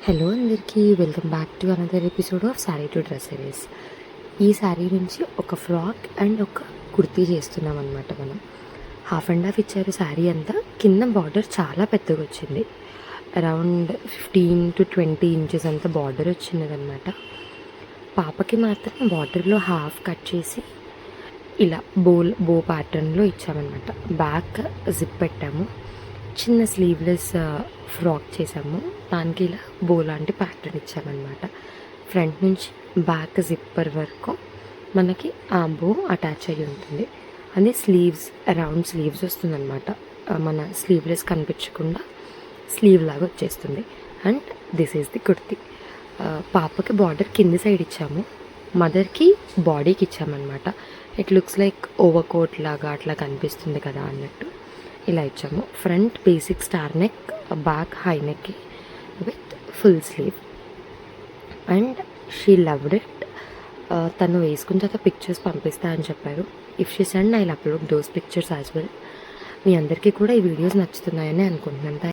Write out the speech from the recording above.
Hello అందరికీ welcome back to another episode of sari to dresses. ఈ శారీ నుంచి ఒక ఫ్రాక్ అండ్ ఒక కుర్తీ చేస్తున్నాం అనమాట. మనం హాఫ్ అండ్ హాఫ్ ఇచ్చారు శారీ అంతా. కింద బార్డర్ చాలా పెద్దగా వచ్చింది, అరౌండ్ 15 to 20 ఇంచెస్ అంతా బార్డర్ వచ్చినదనమాట. పాపకి మాత్రం బార్డర్లో హాఫ్ కట్ చేసి ఇలా బో ప్యాటర్న్లో ఇచ్చామన్నమాట. బ్యాక్ జిప్ పెట్టాము, చిన్న స్లీవ్లెస్ ఫ్రాక్ చేసాము, దానికి ఇలా బో లాంటి ప్యాటర్న్ ఇచ్చామన్నమాట. ఫ్రంట్ నుంచి బ్యాక్ జిప్పర్ వరకు మనకి ఆ బో అటాచ్ అయ్యి ఉంటుంది. అది స్లీవ్స్, రౌండ్ స్లీవ్స్ వస్తుందన్నమాట. మన స్లీవ్లెస్ కనిపించకుండా స్లీవ్ లాగా వచ్చేస్తుంది. And this is the kurti. పాపకి బార్డర్ కింది సైడ్ ఇచ్చాము, మదర్కి బాడీకి ఇచ్చామన్నమాట. It looks like over coat లాగా అట్లా కనిపిస్తుంది కదా అన్నట్టు ఇలా ఇచ్చాము. Front basic star neck, back high neck with full sleeve. And she loved it. తను వేసుకున్న తర్వాత పిక్చర్స్ పంపిస్తా అని చెప్పారు. If she send I will upload those pictures as well. మీ అందరికీ కూడా ఈ వీడియోస్ నచ్చుతున్నాయని అనుకుంటున్నాను.